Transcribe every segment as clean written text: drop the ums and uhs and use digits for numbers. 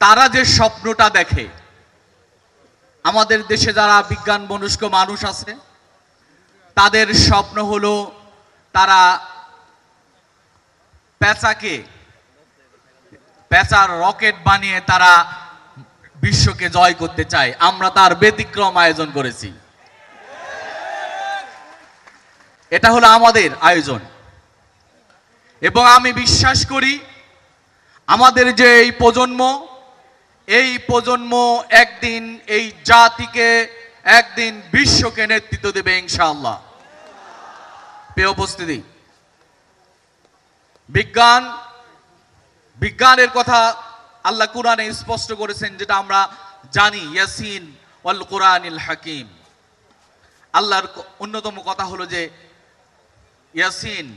তারা যে স্বপ্নটা দেখে, আমাদের দেশে যারা বিজ্ঞান মনস্ক মানুষ আছে তাদের স্বপ্ন হলো তারা পেঁচার রকেট বানিয়ে তারা বিশ্বকে জয় করতে চায়। আমরা তার ব্যতিক্রম আয়োজন করেছি। এটা হলো আমাদের আয়োজন এবং আমি বিশ্বাস করি আমাদের যে এই প্রজন্ম একদিন এই জাতিকে, একদিন বিশ্বকে নেতৃত্ব দেবে ইনশাআল্লাহ। প্রিয় উপস্থিতি, বিজ্ঞানের কথা আল্লাহ কুরআনে স্পষ্ট করেছেন, যেটা আমরা জানি, ইয়াসিন ওয়াল কুরআনিল হাকিম। আল্লাহর অন্যতম কথা হলো যে ইয়াসিন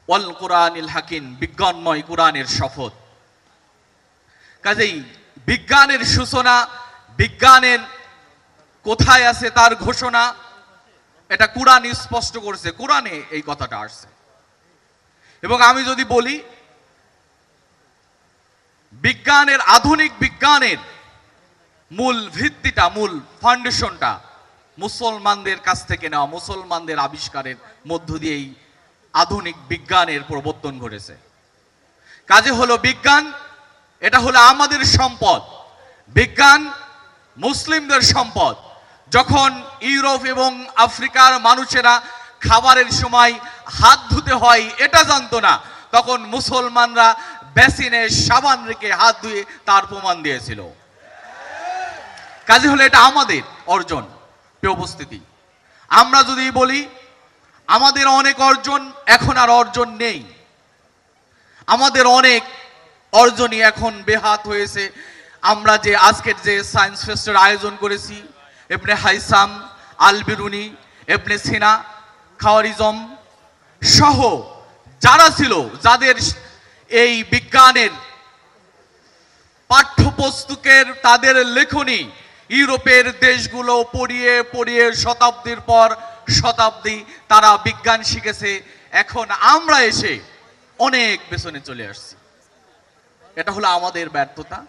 ওয়াল কুরআনিল হাকিম, বিজ্ঞানময় কুরআনের শপথ। কাজেই বিজ্ঞানের সূচনা, বিজ্ঞানের কোথায় আছে তার ঘোষণা, এটা কুরআন স্পষ্ট করেছে, কুরআনে এই কথাটা আসছে। এবং আমি যদি বলি বিজ্ঞানের, আধুনিক বিজ্ঞানের মূল ভিত্তিটা, মূল ফাউন্ডেশনটা মুসলমানদের কাছ থেকে নেওয়া, মুসলমানদের আবিষ্কারের মধ্য দিয়েই আধুনিক বিজ্ঞানের প্রবর্তন ঘটেছে। কাজে হলো বিজ্ঞান, এটা হলো আমাদের সম্পদ। বিজ্ঞান মুসলিমদের সম্পদ। যখন ইউরোপ এবং আফ্রিকার মানুষেরা খাবারের সময় হাত ধুতে হয় এটা জানতো না, তখন মুসলমানরা বেসিনে সাবান রেখে হাত ধুয়ে তার প্রমাণ দিয়েছিল। কাজে হলো এটা আমাদের অর্জন। প্রিয় উপস্থিতি, আমরা যদি বলি আমাদের অনেক অর্জন এখন আর অর্জন নেই, আমাদের অনেক অর্জনই এখন বেহাত হয়েছে। আমরা যে আজকের যে সায়েন্স ফেস্টের আয়োজন করেছি, ইবনে হাইসাম, আল বিরুনি, ইবনে সিনা, খাওয়ারিজম সহ যারা ছিল, যাদের এই বিজ্ঞানের পাঠ্যপুস্তকের তাদের লেখনী ইউরোপের দেশগুলো পড়িয়ে পড়িয়ে শতাব্দীর পর শতাব্দী তারা বিজ্ঞান শিখেছে। এখন আমরা এসে অনেক পেছনে চলে আসছি। এটা হলো আমাদের ব্যর্থতা।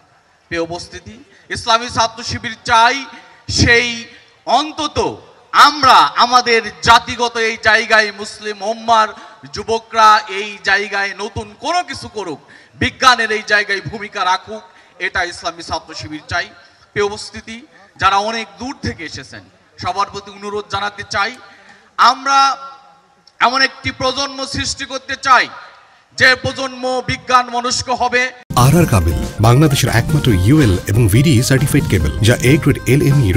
প্রিয় উপস্থিতি, ইসলামী ছাত্র শিবির চাই সেই অন্তত আমরা আমাদের জাতিগত এই জায়গায় মুসলিম উম্মার যুবকরা এই জায়গায় নতুন কোনো কিছু করুক, বিজ্ঞানের এই জায়গায় ভূমিকা রাখুক, এটা ইসলামী ছাত্র শিবির চাই। প্রিয় উপস্থিতি, যারা অনেক দূর থেকে এসেছেন সবার প্রতি অনুরোধ জানাতে চাই, আমরা এমন একটি প্রজন্ম সৃষ্টি করতে চাই যে প্রজন্ম বিজ্ঞান মনস্ক হবে। আর কাবেল, বাংলাদেশের একমাত্র ইউএল এবং ভিডি সার্টিফাইড কেবল, যা A গ্রেড LME